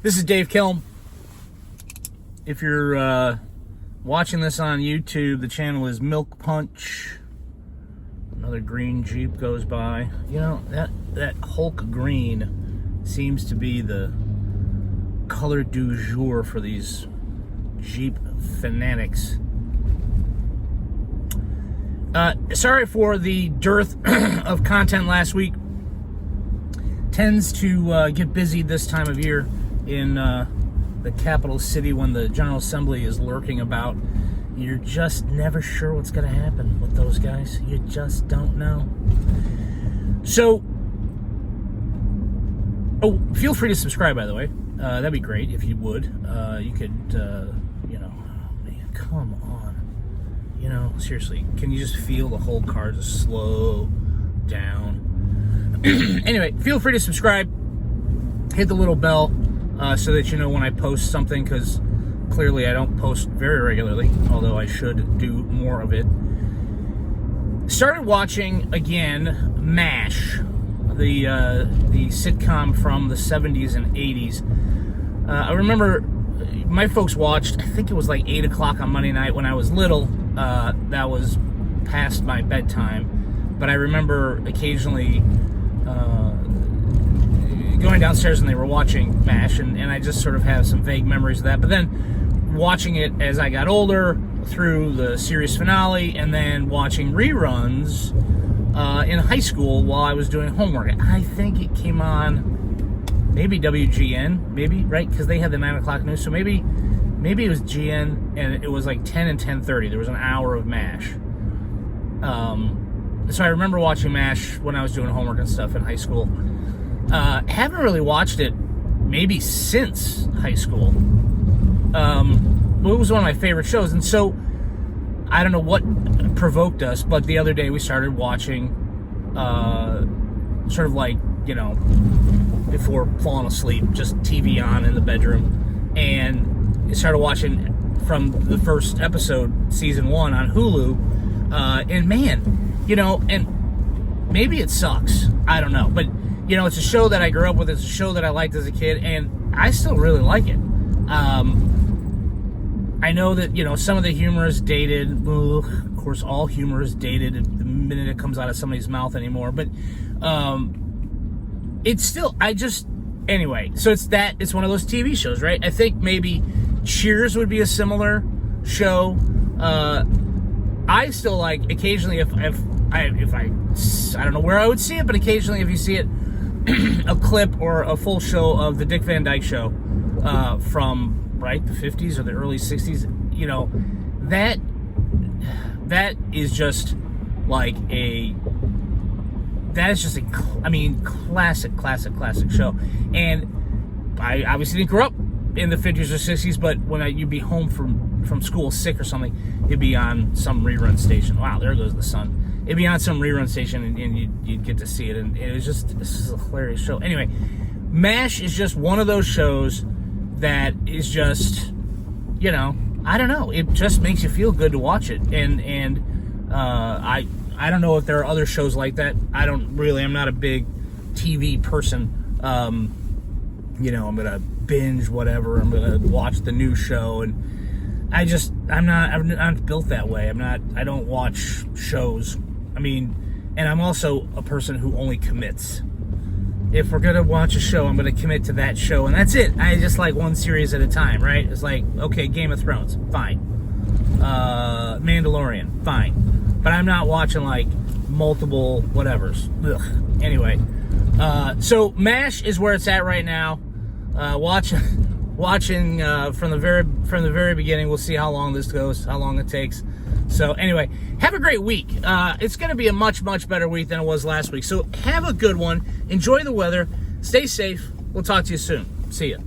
This is Dave Kilm. If you're watching this on YouTube, the channel is Milk Punch. Another green Jeep goes by. You know, that Hulk green seems to be the color du jour for these Jeep fanatics. Sorry for the dearth of content last week. Tends to get busy this time of year in the capital city when the General Assembly is lurking about. You're just never sure what's going to happen with those guys. You just don't know. So, feel free to subscribe, by the way. That'd be great if you would. You could, man, come on. Seriously, can you just feel the whole car just slow down? Anyway, feel free to subscribe. Hit the little bell so that you know when I post something, because clearly I don't post very regularly, although I should do more of it. Started watching again MASH, the sitcom from the 70s and 80s. I remember my folks watched, I think it was like 8 o'clock on Monday night when I was little. That was past my bedtime. But I remember occasionally going downstairs and they were watching MASH, and I just sort of have some vague memories of that. But then watching it as I got older through the series finale, and then watching reruns in high school while I was doing homework. I think it came on maybe WGN, maybe, right? Because they had the 9 o'clock news, so maybe it was GN, and it was like 10 and 10:30. There was an hour of MASH. So I remember watching MASH when I was doing homework and stuff in high school. Haven't really watched it maybe since high school. It was one of my favorite shows, and so I don't know what provoked us, but the other day we started watching sort of like, before falling asleep, just TV on in the bedroom, and started watching from the first episode, season 1 on Hulu, and man, and maybe it sucks, I don't know, but it's a show that I grew up with, it's a show that I liked as a kid, and I still really like it. I know that, some of the humor is dated. Ugh, of course, all humor is dated the minute it comes out of somebody's mouth anymore, but it's still, anyway, so it's one of those TV shows, right? I think maybe Cheers would be a similar show. I still like, occasionally, if I don't know where I would see it, but occasionally if you see it, a clip or a full show of the Dick Van Dyke Show from, right, the 50s or the early 60s, that is just like classic show. And I obviously didn't grow up in the 50s or 60s, but when you'd be home from school sick or something, it'd be on some rerun station. Wow, there goes the sun. It'd be on some rerun station, and you'd get to see it, and it was just, this is a hilarious show. Anyway, MASH is just one of those shows that is just, I don't know, it just makes you feel good to watch it, and I don't know if there are other shows like that. I'm not a big TV person. I'm gonna binge whatever, I'm gonna watch the new show, and I'm not built that way. I don't watch shows. And I'm also a person who only commits. If we're gonna watch a show, I'm gonna commit to that show, and that's it. I just like one series at a time, right? It's like, okay, Game of Thrones, fine. Mandalorian, fine. But I'm not watching like multiple whatevers. Ugh. Anyway, so MASH is where it's at right now. Watching from the very beginning. We'll see how long this goes, how long it takes. So anyway, have a great week. It's going to be a much, much better week than it was last week. So have a good one. Enjoy the weather. Stay safe. We'll talk to you soon. See ya.